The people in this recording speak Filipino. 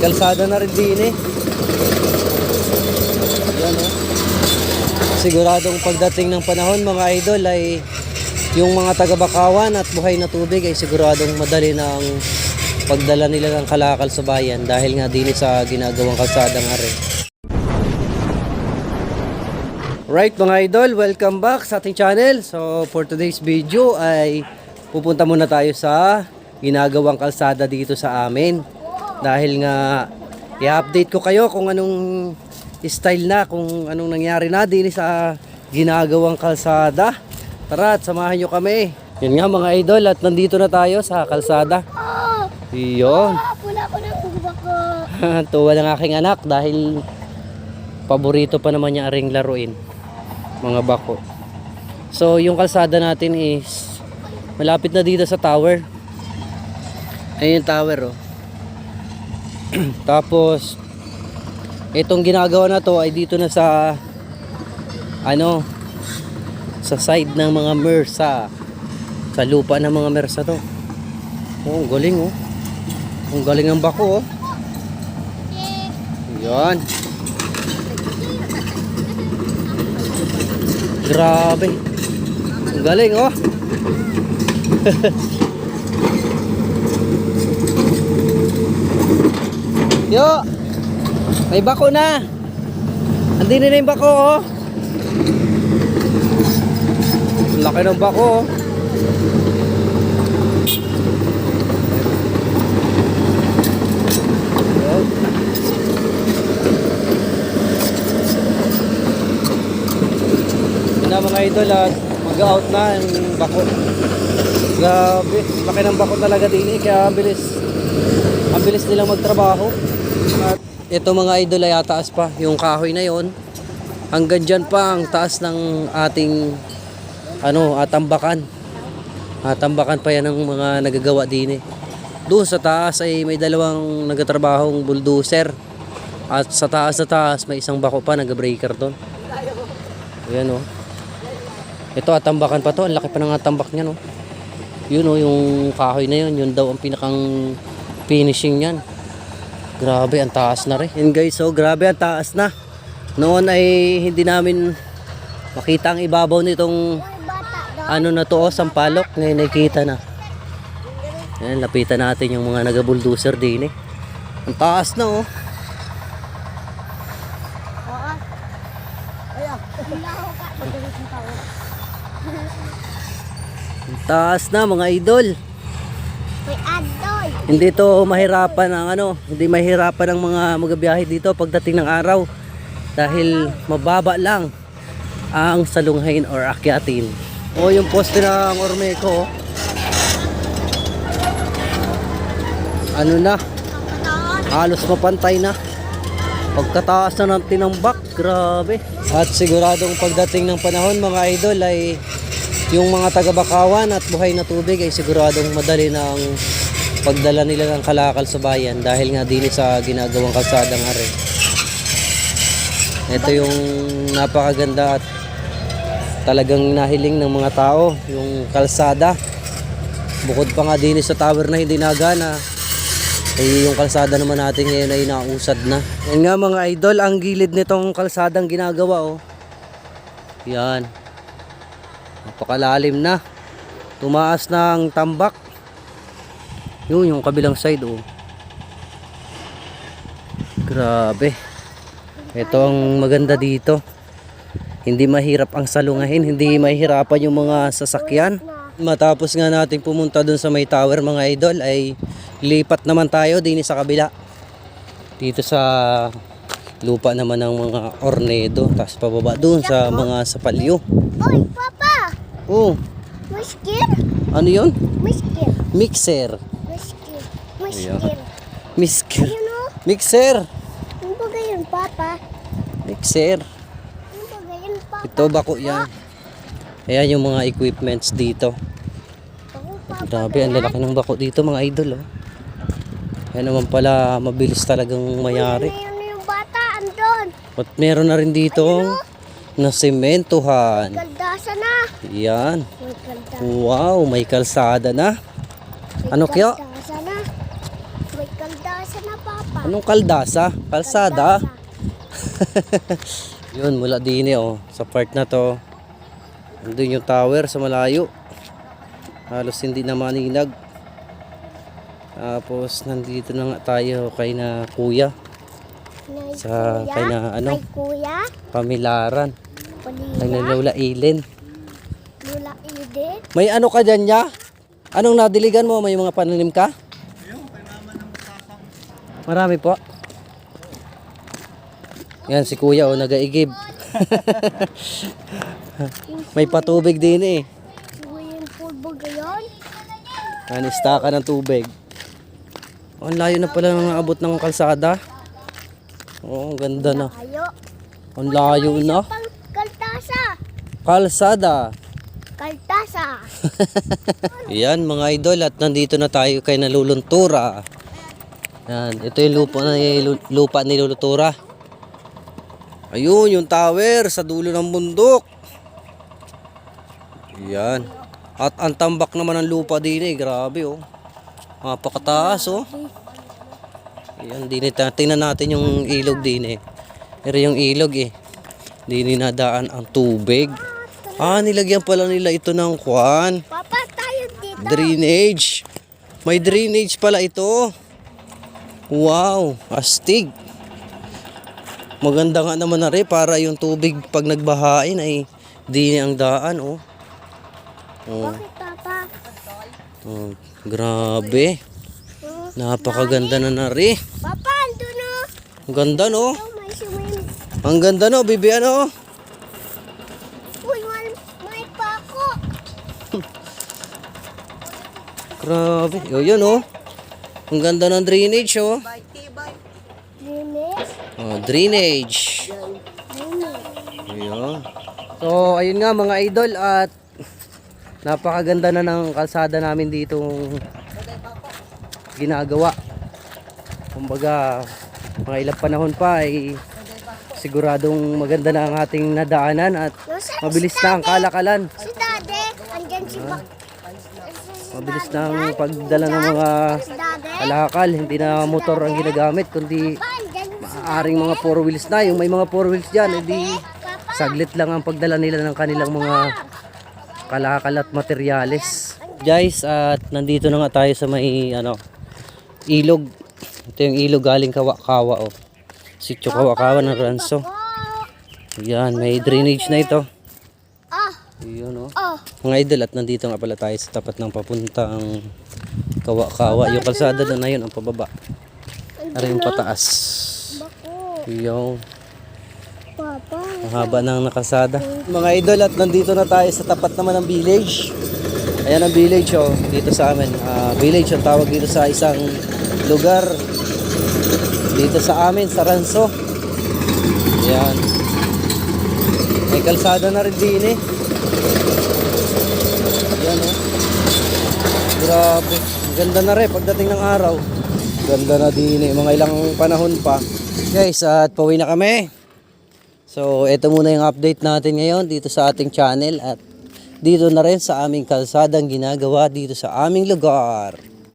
kalsada na rin din eh. Yan oh. Siguradong pagdating ng panahon mga idol ay yung mga taga-Bakawan at buhay na tubig ay siguradong madali na ang pagdala nila ng kalakal sa bayan dahil nga din sa ginagawang kalsada nga rin. Right mga idol, welcome back sa ating channel. So for today's video ay pupunta muna tayo sa ginagawang kalsada dito sa amin. Dahil nga i-update ko kayo kung anong style na, kung anong nangyari na din sa ginagawang kalsada. Tara at samahan nyo kami. Yan nga mga idol, at nandito na tayo sa kalsada. Iyon. Tuwa ng aking anak dahil paborito pa naman niya aring laruin, mga bako. So yung kalsada natin is malapit na dito sa tower. Ayun yung tower oh. Tapos itong ginagawa na to ay dito na sa sa side ng mga mersa, sa lupa ng mga mersa to. Oh, ang galing oh. Ang galing ng bako oh. Yan. Grabe. Ang galing oh. Yo. May bako na. Andin na yung bako oh. Laki ng bako oh. Yun na mga idol at mag-out na yung bako. Grabe, laki ng bako talaga din eh. Kaya ang bilis nilang magtrabaho. At ito mga idol ay ataas pa. Yung kahoy na yon hanggang dyan pa ang taas ng ating tambakan. Tambakan pa yan ng mga nagagawa din eh. Doon sa taas ay may dalawang nagatrabahong bulldozer. At sa taas may isang bako pa, nag-breaker doon. Ayan oh. Ito tambakan pa to, ang laki pa ng tambak niya no. Yun oh, yung kahoy na yun daw ang pinakang finishing niyan. Grabe, ang taas na rin. Yan guys, so grabe ang taas na. Noon ay hindi namin makita ang ibabaw nitong na to, sampalok. Ngayon nakikita na. Ayan, lapitan natin yung mga naga-bulldozer din eh. Ang taas na oh. Ang taas na mga idol. Hindi to mahirapan ang hindi mahirapan ang mga magabiyahe dito pagdating ng araw. Dahil mababa lang ang salunghain or akyatin. O yung poste ng Ormeco na, halos mapantay na pagkataas na ng tinambak. Grabe. At siguradong pagdating ng panahon mga idol ay yung mga taga-Bakawan at buhay na tubig ay siguradong madali na ang pagdala nila ng kalakal sa bayan dahil nga din sa ginagawang kalsada nga rin. Ito yung napakaganda at talagang nahiling ng mga tao, yung kalsada. Bukod pa nga din sa tower na hindi nagana, ay yung kalsada naman natin ngayon ay nausad na. Yan nga mga idol, ang gilid nitong kalsadang ginagawa oh. Yan. Napakalalim na. Tumaas na ang tambak. Yun yung kabilang side oh. Grabe. Ito ang maganda dito. Hindi mahirap ang salungahin, hindi mahirapan yung mga sasakyan. Matapos nga natin pumunta dun sa may tower mga idol ay lipat naman tayo din sa kabila. Dito sa lupa naman ng mga Ornedo, tapos pababa dun sa mga sapalyo. Oy, Papa! Oh. Miskir? Ano yun? Miskir. Mixer. Miskir. Miskir. Ayun o. Mixer. Ano ba gayon, Papa? Mixer. Ano ba gayon, Papa? Ito bako yan. Ayan yung mga equipments dito. Ako, Papa. Grabe, ang lalaki ng bako dito mga idol oh. Ayan naman pala, mabilis talagang mayari. Ayun yung bata, andon. At meron na rin dito na sementohan. Kaldasa na. Yan. May kaldasa. Wow, may kalsada na. Ano kaya? May kaldasa na, Papa. Anong kaldasa? Kalsada? Yun, mula din oh. Sa part na to. Andun yung tower sa malayo. Halos hindi na maninag. Tapos nandito na nga tayo kay na kuya. Sa kay na ano? May kuya. Pamilaran. Kay na Palila. Lola Eileen. Lula Edith. May ano ka dyan niya? Anong nadiligan mo? May mga pananim ka? Marami po. Yan si kuya oh, nagaigib. May patubig din eh. Yung pulbo gayon. Nanista ka ng tubig. Oh, ang layo na pala ng abot ng kalsada. Oh, ang ganda na. Ayo. Ang layo na. Pang kaltasa. Kalsada. Kaltasa. Yan mga idol at nandito na tayo kay Naluluntura. Yan, ito yung lupa ni Lulutura. Ayun, yung tower sa dulo ng bundok. Yan. At ang tambak naman ng lupa din eh, grabe oh. Napakataas oh. Yan, tingnan natin yung ilog din eh. Pero yung ilog eh, di nadaan ang tubig. Ah, nilagyan pala nila ito ng kwan. Papa, tayo dito. Drainage. May drainage pala ito. Wow, astig. Maganda nga naman na rin para yung tubig pag nagbahain ay di ang daan oh. Oh, Bakit, Papa? oh grabe. Napakaganda na rin. Papa, ando no. Ang ganda no. Oh, may swim. Ang ganda no, bibi ano. Uy, may pako. Grabe. Oh, yun oh. Ang ganda ng drainage oh. Linis. Oh, drainage. Ayun. So, ayun nga mga idol at napakaganda na ng kalsada namin dito ginagawa. Kumbaga, mga ilang panahon pa ay siguradong maganda na ang ating nadaanan at mabilis na ang kalakalan. Si Dade, andyan si Bak. Mabilis na ang pagdala ng mga Si Dade. kalakal. Hindi na motor ang ginagamit kundi Pa, andyan si maaaring mga 4 wheels na. Yung may mga 4 wheels dyan, edi saglit lang ang pagdala nila ng kanilang mga kalakal at materyales. Guys, at nandito na nga tayo sa may ano, ilog. Ito yung ilog galing Kawa-Kawa oh. Sitio Kawa-Kawa ng Ranso. Yan, may drainage na ito. Ah, Yun oh. oh. Mga idol at nandito nga pala tayo sa tapat ng papuntang Kawa-Kawa. Yung kalsada doon na yun ang pababa. Ari yung pataas. Bako. Yung Papa. ang haba ng nakasada. Mga idol at nandito na tayo sa tapat naman ng village. Ayan ang village oh, dito sa amin. Village ang tawag dito sa isang lugar dito sa amin sa Ranso. Ayan. May kalsada na rin din eh. Ayan oh. Grabe. Ganda na rin pagdating ng araw. Ganda na din eh. Mga ilang panahon pa. Guys, at pauwi na kami. So, ito muna yung update natin ngayon dito sa ating channel at dito na rin sa aming kalsadang ginagawa dito sa aming lugar.